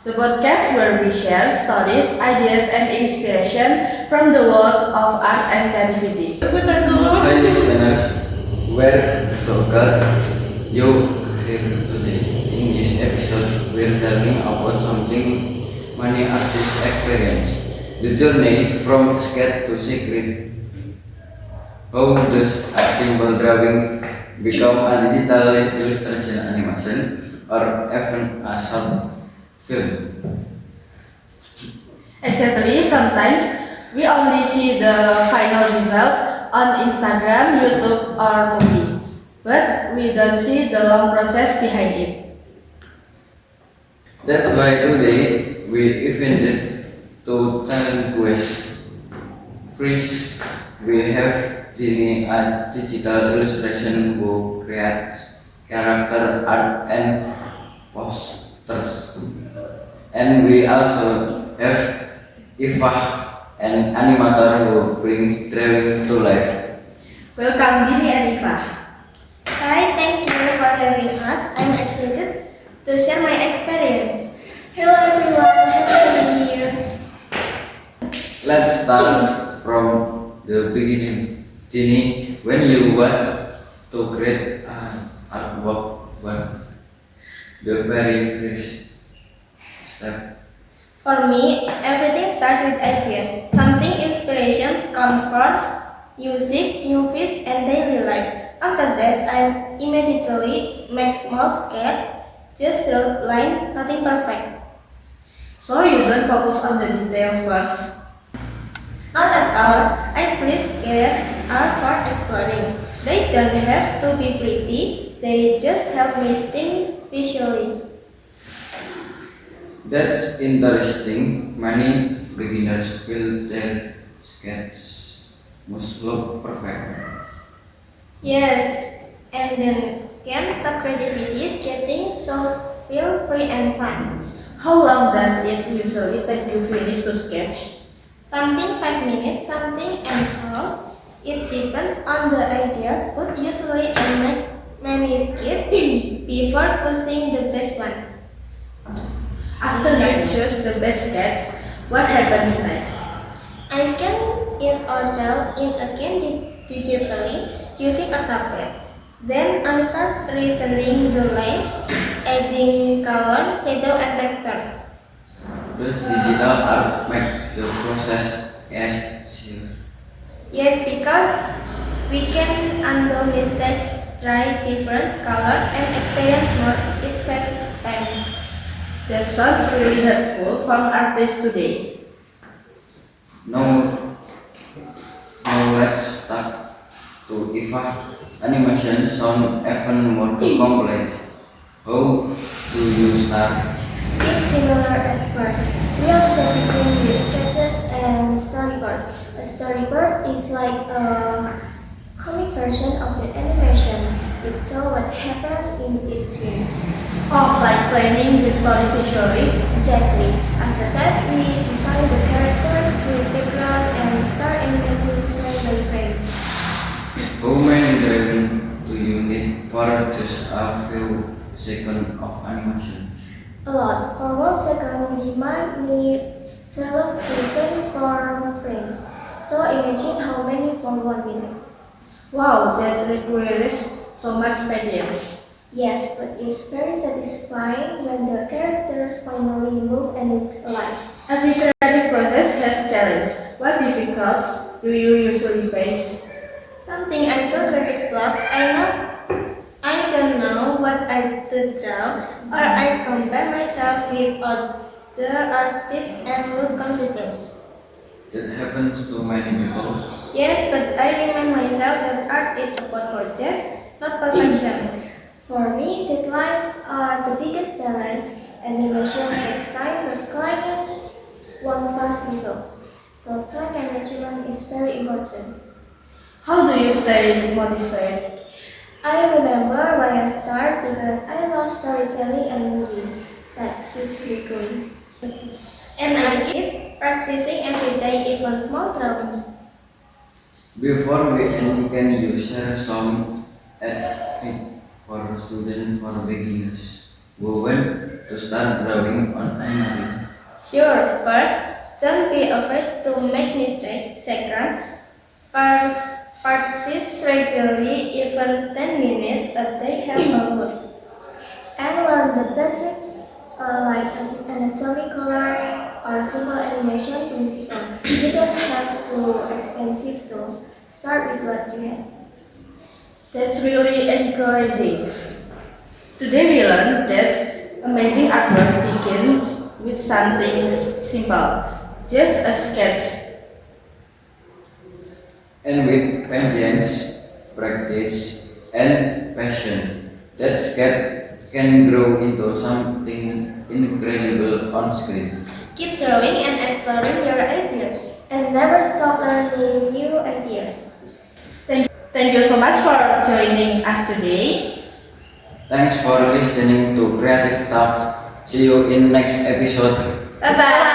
the podcast where we share stories, ideas, and inspiration from the world of art and creativity. Hi listeners, we're so glad you here today. In this episode, we're telling about something many artists experience. The journey from sketch to secret. How does a simple drawing become a digital illustration animation or even a short film? Exactly, sometimes we only see the final result on Instagram, YouTube, or movie, but we don't see the long process behind it. That's why today we invented two talent quest. First, we have Dini, a digital illustration who creates character art and posters. And we also have Iva, an animator who brings drawing to life. Welcome, Dini and Iva. Hi, thank you for having us. I'm excited to share my experience. Hello everyone, happy to be here. Let's start from the beginning. Dini, when you want to create an artwork, what the very first step? For me, everything starts with ideas. Something inspirations come from music, movies, and daily life. After that, I immediately make small sketch, just road line, nothing perfect. So you don't focus on the details first. Not at all. I believe sketches are for exploring. They don't have to be pretty. They just help me think visually. That's interesting. Many beginners feel their sketches must look perfect. Yes, and then can't stop creativity is getting so feel free and fun. How long does it usually take you finish to sketch? Something 5 minutes, something an hour. It depends on the idea, but usually I make many skits before choosing the best one. After you choose the best sketch, what happens next? I scan it or draw in again digitally using a tablet. Then I start refining the lines, adding color, shadow, and texture. Does digital art make the process easier? Yes, because we can undo mistakes, try different color, and experience more. It saves time. That sounds really helpful from artists today. Now, let's talk to Eva. Animation sound even more complex. How do you start? It's similar at first. We also begin with sketches and storyboard. A storyboard is like a comic version of the animation. It shows what happened in each scene. Oh, like planning the story visually? Exactly. After that, we design the characters, create background, and start animating frame by frame. How many drawing do you need for just a few seconds of animation? A lot. For 1 second, we might need 12 to 24 frames. So imagine how many for 1 minute. Wow, that requires so much patience. Yes, but it's very satisfying when the characters finally move and looks alive. Every creative process has challenges. What difficulties do you usually face? Something I feel creative block. I don't know what I to draw, or I compare myself with other artists and lose confidence. That happens to many people. Yes, but I remind myself that art is about progress, not perfection. For me, deadlines are the biggest challenge. Animation takes time, but clients want fast result. So time management is very important. How do you stay motivated? I remember why I started because I love storytelling and movie. That keeps me going. And I keep practicing every day, even small drawing. Before we end, can you share some advice for students for beginners? Wowen? to start drawing on Anne-Marie? Sure, first, don't be afraid to make mistakes. Second, practice regularly, even 10 minutes a day help a lot. And learn the basic like anatomy, colors, or simple animation principle. You don't have to expensive tools. Start with what you have. That's really encouraging. Today we learned that amazing artwork begins with something simple, just a sketch. And with patience, practice, and passion, that sketch can grow into something incredible on screen. Keep drawing and exploring your ideas. And never stop learning new ideas. Thank you so much for joining us today. Thanks for listening to Creative Talk. See you in next episode. Bye bye.